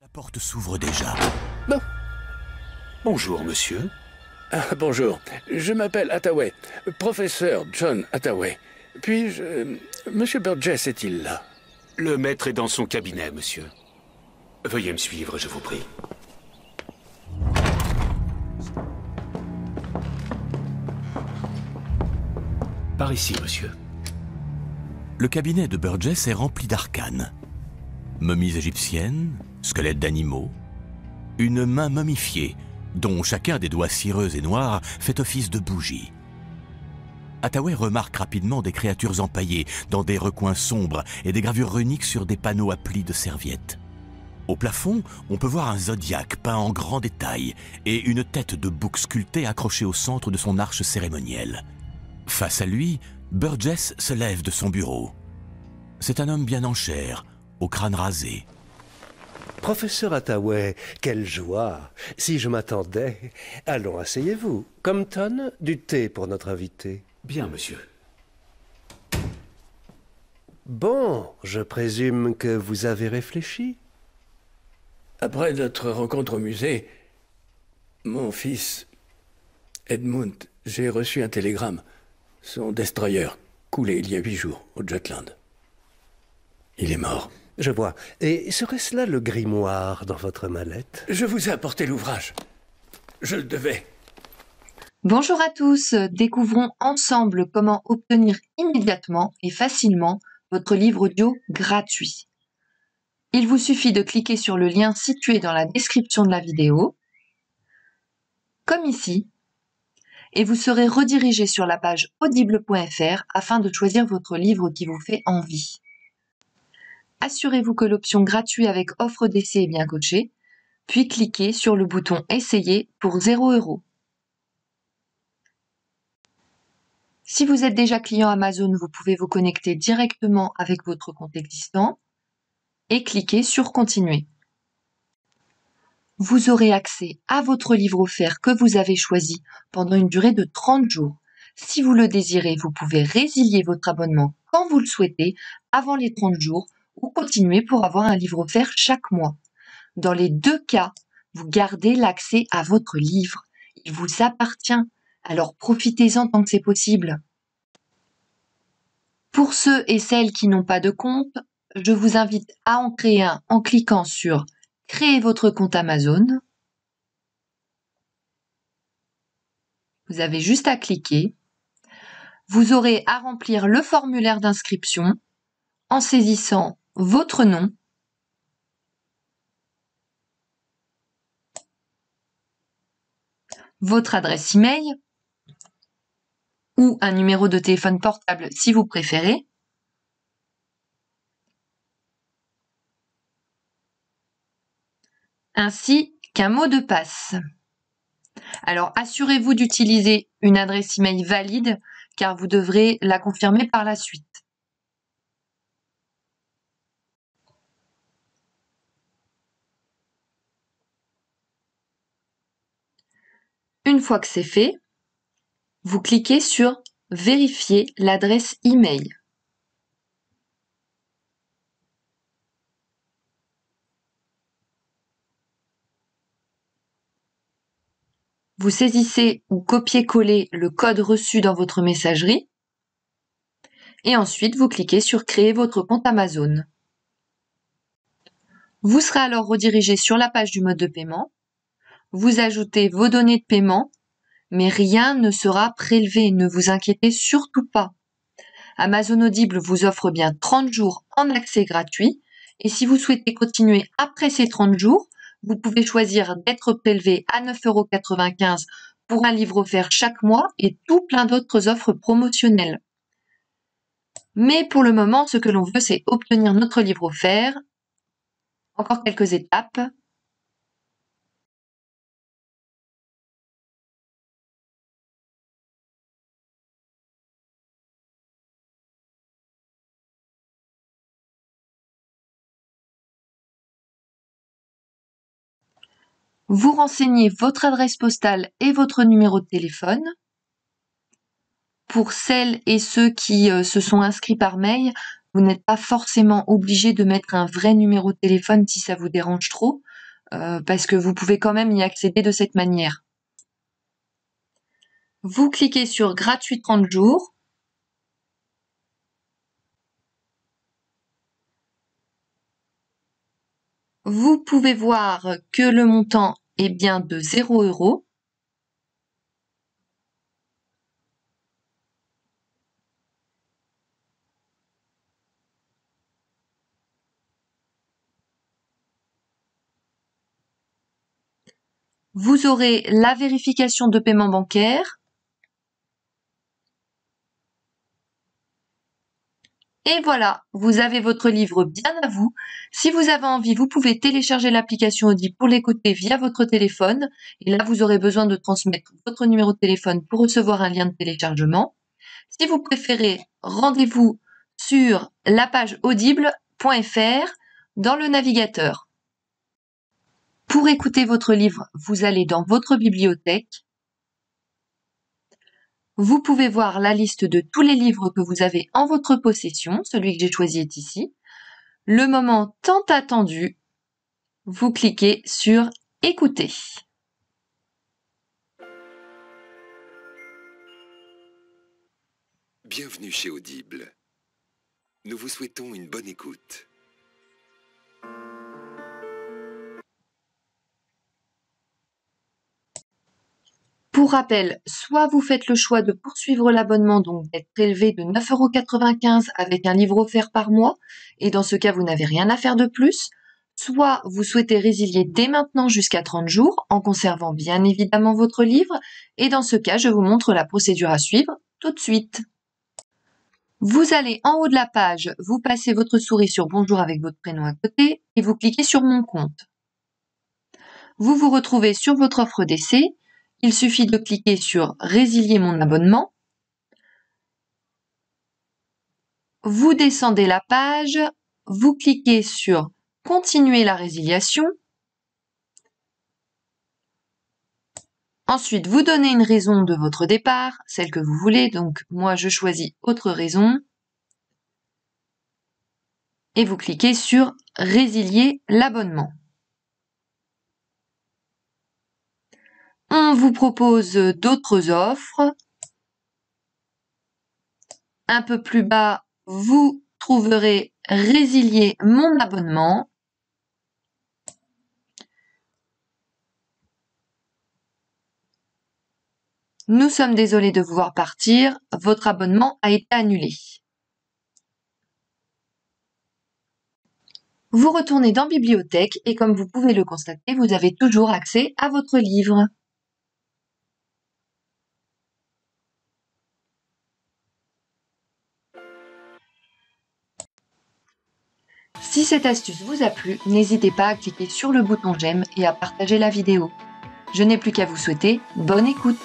La porte s'ouvre déjà. Bon. Bonjour, monsieur. Bonjour, je m'appelle Hathaway, professeur John Hathaway. Puis-je... Monsieur Burgess est-il là? Le maître est dans son cabinet, monsieur. Veuillez me suivre, je vous prie. Par ici, monsieur. Le cabinet de Burgess est rempli d'arcanes. Momies égyptiennes, squelettes d'animaux, une main momifiée, dont chacun des doigts cireux et noirs fait office de bougie. Hathaway remarque rapidement des créatures empaillées dans des recoins sombres et des gravures runiques sur des panneaux à plis de serviettes. Au plafond, on peut voir un zodiaque peint en grand détail et une tête de bouc sculptée accrochée au centre de son arche cérémonielle. Face à lui, Burgess se lève de son bureau. C'est un homme bien en chair, au crâne rasé. Professeur Hathaway, quelle joie! Si je m'attendais... Allons, asseyez-vous. Compton, du thé pour notre invité. Bien, monsieur. Bon, je présume que vous avez réfléchi. Après notre rencontre au musée, mon fils, Edmund, j'ai reçu un télégramme. Son destroyer, coulé il y a 8 jours, au Jutland. Il est mort. Je vois. Et serait-ce là le grimoire dans votre mallette? Je vous ai apporté l'ouvrage. Je le devais. Bonjour à tous, découvrons ensemble comment obtenir immédiatement et facilement votre livre audio gratuit. Il vous suffit de cliquer sur le lien situé dans la description de la vidéo, comme ici, et vous serez redirigé sur la page audible.fr afin de choisir votre livre qui vous fait envie. Assurez-vous que l'option gratuit avec offre d'essai est bien cochée, puis cliquez sur le bouton Essayer pour 0 €. Si vous êtes déjà client Amazon, vous pouvez vous connecter directement avec votre compte existant et cliquer sur Continuer. Vous aurez accès à votre livre offert que vous avez choisi pendant une durée de 30 jours. Si vous le désirez, vous pouvez résilier votre abonnement quand vous le souhaitez avant les 30 jours ou continuer pour avoir un livre offert chaque mois. Dans les deux cas, vous gardez l'accès à votre livre. Il vous appartient, alors profitez-en tant que c'est possible. Pour ceux et celles qui n'ont pas de compte, je vous invite à en créer un en cliquant sur « Créer votre compte Amazon ». Vous avez juste à cliquer. Vous aurez à remplir le formulaire d'inscription en saisissant votre nom, votre adresse email ou un numéro de téléphone portable si vous préférez, ainsi qu'un mot de passe. Alors assurez-vous d'utiliser une adresse email valide car vous devrez la confirmer par la suite. Une fois que c'est fait, vous cliquez sur « Vérifier l'adresse email ». Vous saisissez ou copiez-collez le code reçu dans votre messagerie et ensuite vous cliquez sur « Créer votre compte Amazon ». Vous serez alors redirigé sur la page du mode de paiement. Vous ajoutez vos données de paiement, mais rien ne sera prélevé, ne vous inquiétez surtout pas. Amazon Audible vous offre bien 30 jours en accès gratuit et si vous souhaitez continuer après ces 30 jours, vous pouvez choisir d'être prélevé à 9,95 € pour un livre offert chaque mois et tout plein d'autres offres promotionnelles. Mais pour le moment, ce que l'on veut, c'est obtenir notre livre offert. Encore quelques étapes. Vous renseignez votre adresse postale et votre numéro de téléphone. Pour celles et ceux qui se sont inscrits par mail, vous n'êtes pas forcément obligé de mettre un vrai numéro de téléphone si ça vous dérange trop. parce que vous pouvez quand même y accéder de cette manière. Vous cliquez sur gratuit 30 jours. Vous pouvez voir que le montant est bien de 0 €. Vous aurez la vérification de paiement bancaire. Et voilà, vous avez votre livre bien à vous. Si vous avez envie, vous pouvez télécharger l'application Audible pour l'écouter via votre téléphone. Et là, vous aurez besoin de transmettre votre numéro de téléphone pour recevoir un lien de téléchargement. Si vous préférez, rendez-vous sur la page audible.fr dans le navigateur. Pour écouter votre livre, vous allez dans votre bibliothèque. Vous pouvez voir la liste de tous les livres que vous avez en votre possession. Celui que j'ai choisi est ici. Le moment tant attendu, vous cliquez sur « Écouter ». Bienvenue chez Audible. Nous vous souhaitons une bonne écoute. Pour rappel, soit vous faites le choix de poursuivre l'abonnement, donc d'être prélevé de 9,95 € avec un livre offert par mois, et dans ce cas, vous n'avez rien à faire de plus, soit vous souhaitez résilier dès maintenant jusqu'à 30 jours, en conservant bien évidemment votre livre, et dans ce cas, je vous montre la procédure à suivre tout de suite. Vous allez en haut de la page, vous passez votre souris sur Bonjour avec votre prénom à côté, et vous cliquez sur Mon compte. Vous vous retrouvez sur votre offre d'essai. Il suffit de cliquer sur « Résilier mon abonnement ». Vous descendez la page, vous cliquez sur « Continuer la résiliation ». Ensuite, vous donnez une raison de votre départ, celle que vous voulez. Donc, moi, je choisis « Autre raison ». Et vous cliquez sur « Résilier l'abonnement ». On vous propose d'autres offres. Un peu plus bas, vous trouverez « Résilier mon abonnement ». Nous sommes désolés de vous voir partir, votre abonnement a été annulé. Vous retournez dans Bibliothèque et comme vous pouvez le constater, vous avez toujours accès à votre livre. Si cette astuce vous a plu, n'hésitez pas à cliquer sur le bouton j'aime et à partager la vidéo. Je n'ai plus qu'à vous souhaiter bonne écoute.